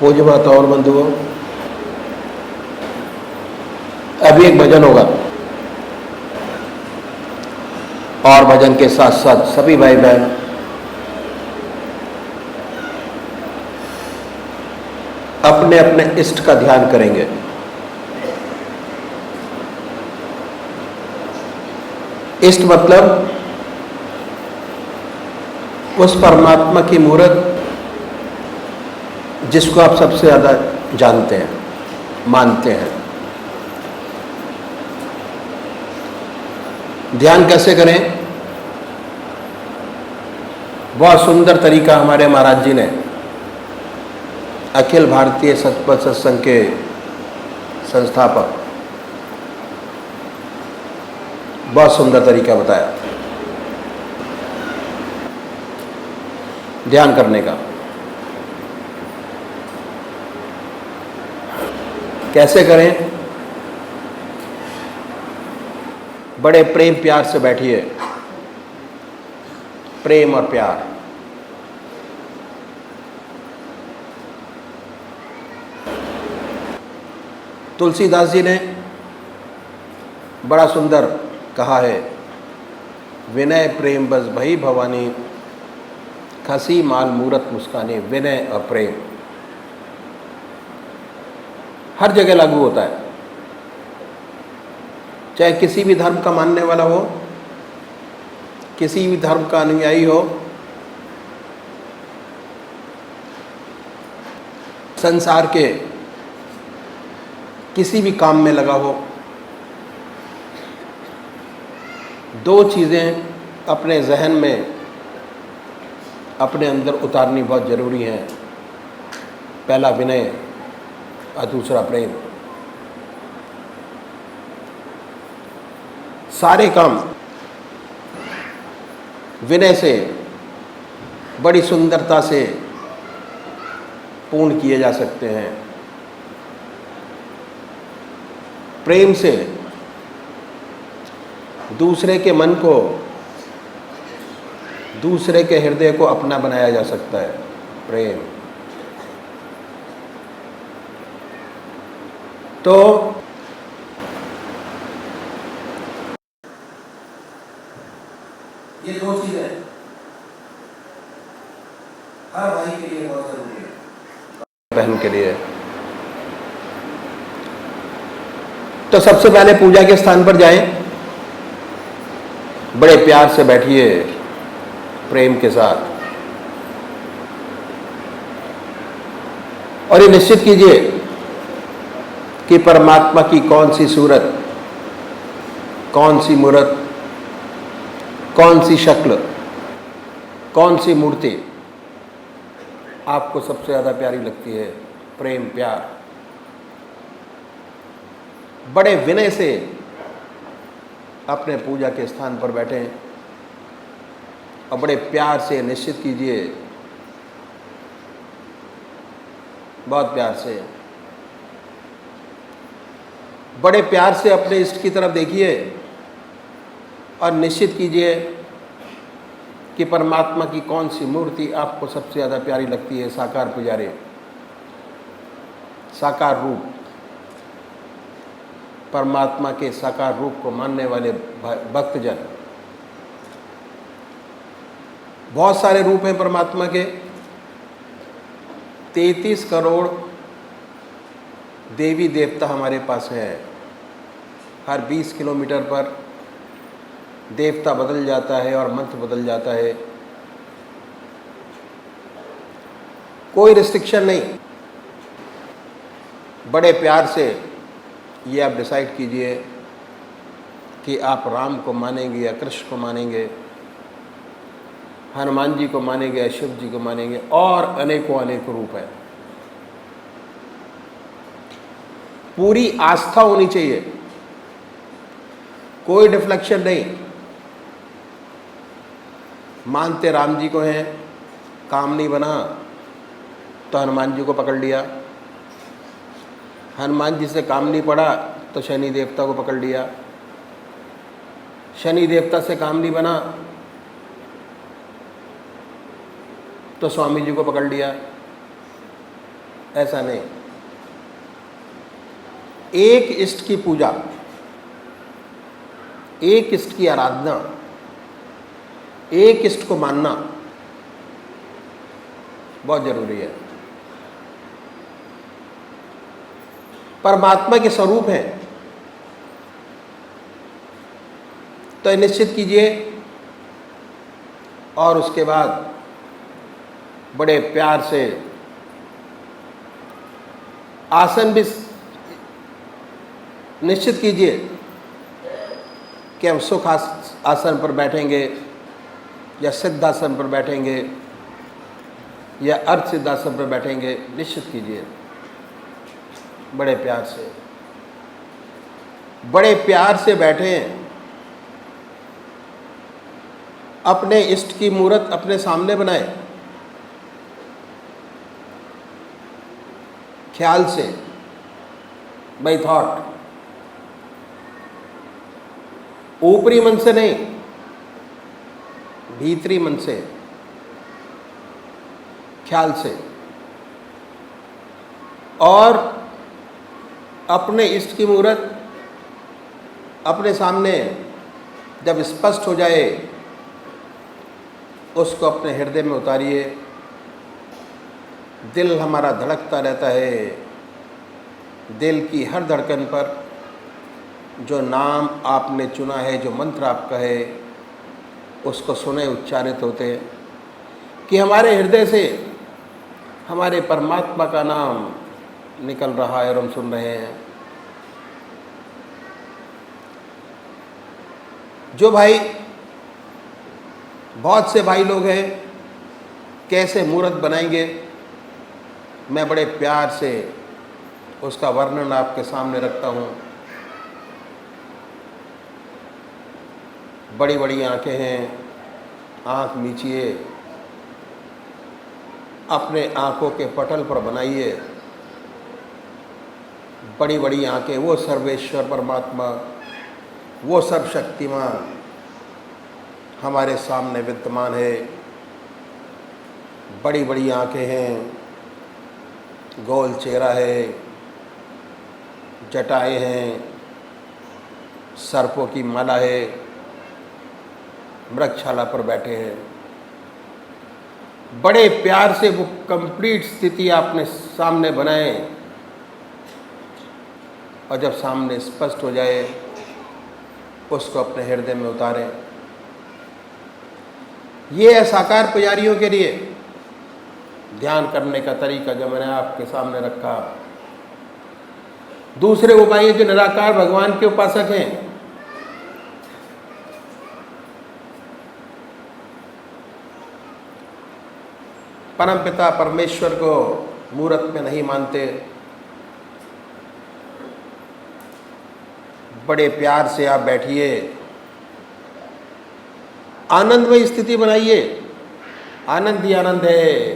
पूज्य माता और बंधुओं, अभी एक भजन होगा और भजन के साथ साथ सभी भाई बहन अपने अपने इष्ट का ध्यान करेंगे। इष्ट मतलब उस परमात्मा की मूर्त जिसको आप सबसे ज़्यादा जानते हैं, मानते हैं। ध्यान कैसे करें? बहुत सुंदर तरीका हमारे महाराज जी ने अखिल भारतीय सतपथ सत्संग के संस्थापक बहुत सुंदर तरीका बताया ध्यान करने का। कैसे करें? बड़े प्रेम प्यार से बैठिए प्रेम और प्यार। तुलसीदास जी ने बड़ा सुंदर कहा है, विनय प्रेम बस भई भवानी, खसी माल मूरत मुस्कानी। विनय और प्रेम हर जगह लागू होता है, चाहे किसी भी धर्म का मानने वाला हो, किसी भी धर्म का अनुयायी हो, संसार के किसी भी काम में लगा हो। दो चीज़ें अपने जहन में, अपने अंदर उतारनी बहुत ज़रूरी है। पहला विनय और दूसरा प्रेम। सारे काम विनय से, बड़ी सुंदरता से पूर्ण किए जा सकते हैं। प्रेम से दूसरे के मन को, दूसरे के हृदय को अपना बनाया जा सकता है। प्रेम तो ये दो चीजें हर भाई के लिए बहुत जरूरी है, बहन के लिए। तो सबसे पहले पूजा के स्थान पर जाएं, बड़े प्यार से बैठिए, प्रेम के साथ, और ये निश्चित कीजिए कि परमात्मा की कौन सी सूरत, कौन सी मूर्त, कौन सी शक्ल, कौन सी मूर्ति आपको सबसे ज़्यादा प्यारी लगती है। प्रेम, प्यार। बड़े विनय से अपने पूजा के स्थान पर बैठें और बड़े प्यार से निश्चित कीजिए, बहुत प्यार से, बड़े प्यार से अपने इष्ट की तरफ देखिए और निश्चित कीजिए कि परमात्मा की कौन सी मूर्ति आपको सबसे ज़्यादा प्यारी लगती है। साकार पुजारी, साकार रूप, परमात्मा के साकार रूप को मानने वाले भक्तजन। बहुत सारे रूप हैं परमात्मा के। 33 करोड़ देवी देवता हमारे पास हैं। हर 20 किलोमीटर पर देवता बदल जाता है और मंत्र बदल जाता है। कोई रिस्ट्रिक्शन नहीं। बड़े प्यार से ये आप डिसाइड कीजिए कि आप राम को मानेंगे या कृष्ण को मानेंगे, हनुमान जी को मानेंगे या शिव जी को मानेंगे, और अनेकों अनेकों रूप है। पूरी आस्था होनी चाहिए, कोई डिफ्लेक्शन नहीं। मानते राम जी को हैं, काम नहीं बना तो हनुमान जी को पकड़ लिया, हनुमान जी से काम नहीं पड़ा तो शनि देवता को पकड़ लिया, शनि देवता से काम नहीं बना तो स्वामी जी को पकड़ लिया। ऐसा नहीं। एक इष्ट की पूजा, एक इष्ट की आराधना, एक इष्ट को मानना बहुत जरूरी है। परमात्मा के स्वरूप हैं तो निश्चित कीजिए, और उसके बाद बड़े प्यार से आसन भी निश्चित कीजिए कि हम सुख आसन पर बैठेंगे या सिद्धासन पर बैठेंगे या अर्ध सिद्धासन पर बैठेंगे। निश्चित कीजिए बड़े प्यार से, बड़े प्यार से बैठें। अपने इष्ट की मूर्त अपने सामने बनाएं, ख्याल से, बाय थॉट, ऊपरी मन से नहीं। भीतरी मन से, ख्याल से, और अपने इष्ट की मूर्त अपने सामने जब स्पष्ट हो जाए उसको अपने हृदय में उतारिए। दिल हमारा धड़कता रहता है, दिल की हर धड़कन पर जो नाम आपने चुना है, जो मंत्र आपका है, उसको सुने उच्चारित होते कि हमारे हृदय से हमारे परमात्मा का नाम निकल रहा है और हम सुन रहे हैं। जो भाई, बहुत से भाई लोग हैं, कैसे मूर्त बनाएंगे, मैं बड़े प्यार से उसका वर्णन आपके सामने रखता हूँ। बड़ी बड़ी आंखें हैं, आंख मीचिए, अपने आंखों के पटल पर बनाइए बड़ी बड़ी आंखें। वो सर्वेश्वर परमात्मा, वो सर्वशक्तिमान हमारे सामने विद्यमान है। बड़ी बड़ी आंखें हैं, गोल चेहरा है, जटाएं हैं, सर्पों की माला है, मृगशाला पर बैठे हैं। बड़े प्यार से वो कंप्लीट स्थिति आपने सामने बनाए, और जब सामने स्पष्ट हो जाए उसको अपने हृदय में उतारें। ये है साकार पुजारियों के लिए ध्यान करने का तरीका जो मैंने आपके सामने रखा। दूसरे उपाय जो निराकार भगवान के उपासक हैं, परमपिता परमेश्वर को मूर्त में नहीं मानते, बड़े प्यार से आप बैठिए, आनंदमय स्थिति बनाइए। आनंद ही आनंद है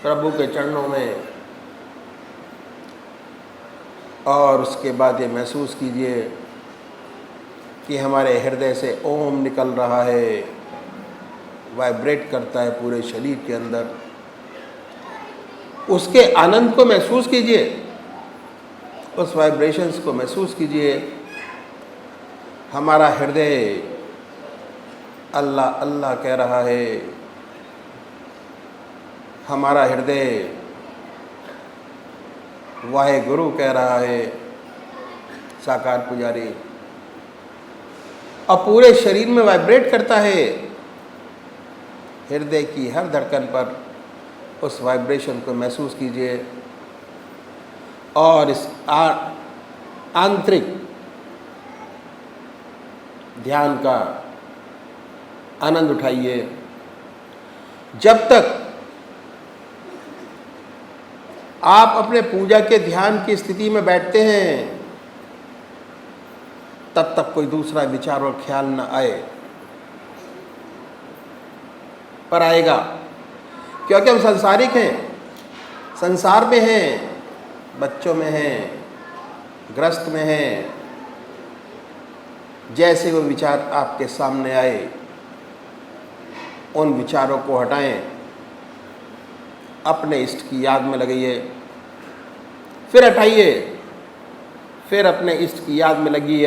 प्रभु के चरणों में। और उसके बाद ये महसूस कीजिए कि हमारे हृदय से ओम निकल रहा है, वाइब्रेट करता है पूरे शरीर के अंदर। उसके आनंद को महसूस कीजिए, उस वाइब्रेशंस को महसूस कीजिए। हमारा हृदय अल्लाह अल्लाह कह रहा है, हमारा हृदय वाहे गुरु कह रहा है, साकार पुजारी, और पूरे शरीर में वाइब्रेट करता है। हृदय की हर धड़कन पर उस वाइब्रेशन को महसूस कीजिए और इस आंतरिक ध्यान का आनंद उठाइए। जब तक आप अपने पूजा के ध्यान की स्थिति में बैठते हैं तब तक कोई दूसरा विचार और ख्याल न आए, पर आएगा, क्योंकि हम संसारिक हैं, संसार में हैं, बच्चों में हैं, ग्रस्त में हैं। जैसे वो विचार आपके सामने आए उन विचारों को हटाएं, अपने इष्ट की याद में लगाइए, फिर हटाइए, फिर अपने इष्ट की याद में लगिए।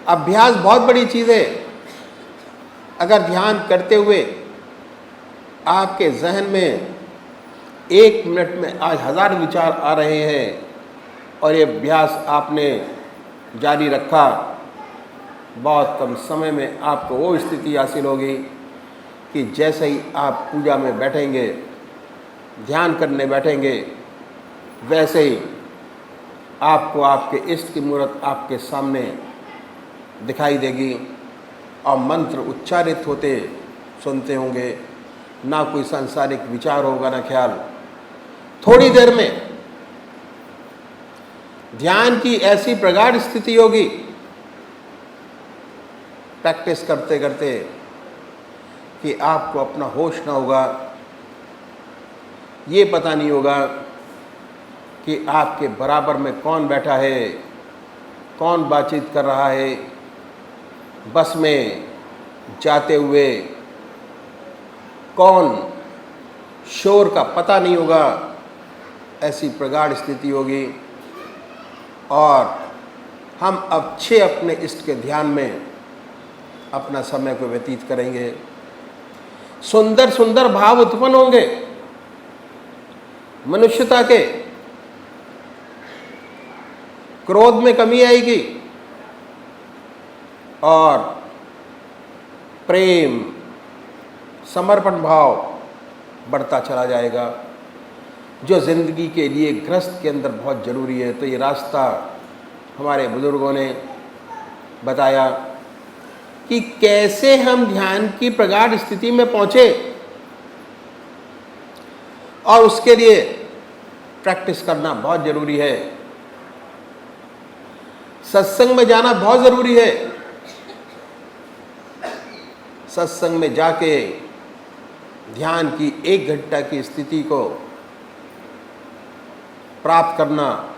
अभ्यास बहुत बड़ी चीज़ है। अगर ध्यान करते हुए आपके जहन में 1 मिनट में आज 1000 विचार आ रहे हैं और ये अभ्यास आपने जारी रखा, बहुत कम समय में आपको वो स्थिति हासिल होगी कि जैसे ही आप पूजा में बैठेंगे, ध्यान करने बैठेंगे, वैसे ही आपको आपके इष्ट की मूर्त आपके सामने दिखाई देगी और मंत्र उच्चारित होते सुनते होंगे। ना कोई सांसारिक विचार होगा, ना ख्याल। थोड़ी देर में ध्यान की ऐसी प्रगाढ़ स्थिति होगी, प्रैक्टिस करते करते, कि आपको अपना होश ना होगा, ये पता नहीं होगा कि आपके बराबर में कौन बैठा है, कौन बातचीत कर रहा है। बस में जाते हुए कौन शोर का पता नहीं होगा, ऐसी प्रगाढ़ स्थिति होगी। और हम अच्छे अपने इष्ट के ध्यान में अपना समय को व्यतीत करेंगे। सुंदर सुंदर भाव उत्पन्न होंगे मनुष्यता के। क्रोध में कमी आएगी और प्रेम, समर्पण भाव बढ़ता चला जाएगा, जो जिंदगी के लिए गृहस्थ के अंदर बहुत जरूरी है। तो ये रास्ता हमारे बुजुर्गों ने बताया कि कैसे हम ध्यान की प्रगाढ़ स्थिति में पहुंचे, और उसके लिए प्रैक्टिस करना बहुत जरूरी है। सत्संग में जाना बहुत जरूरी है। सत्संग में जाके ध्यान की 1 घंटा की स्थिति को प्राप्त करना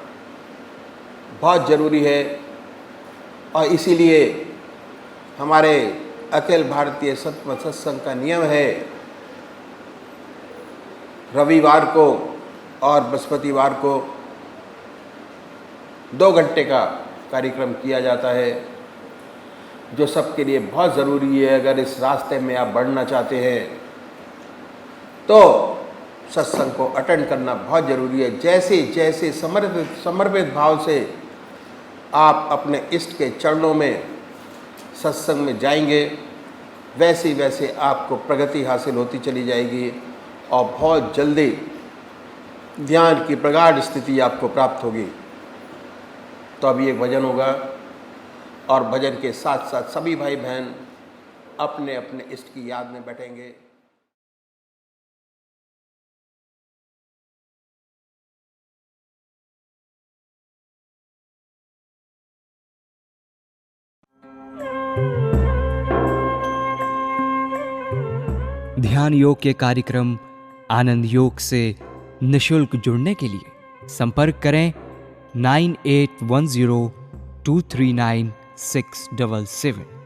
बहुत जरूरी है। और इसीलिए हमारे अखिल भारतीय सतमत सत्संग का नियम है, रविवार को और बृहस्पतिवार को 2 घंटे का कार्यक्रम किया जाता है, जो सबके लिए बहुत ज़रूरी है। अगर इस रास्ते में आप बढ़ना चाहते हैं तो सत्संग को अटेंड करना बहुत ज़रूरी है। जैसे जैसे समर्पित भाव से आप अपने इष्ट के चरणों में सत्संग में जाएंगे, वैसे वैसे आपको प्रगति हासिल होती चली जाएगी और बहुत जल्दी ध्यान की प्रगाढ़ स्थिति आपको प्राप्त होगी। तो अभी एक भजन होगा और भजन के साथ साथ सभी भाई बहन अपने अपने इष्ट की याद में बैठेंगे। ध्यान योग के कार्यक्रम आनंद योग से निशुल्क जुड़ने के लिए संपर्क करें 9810239677।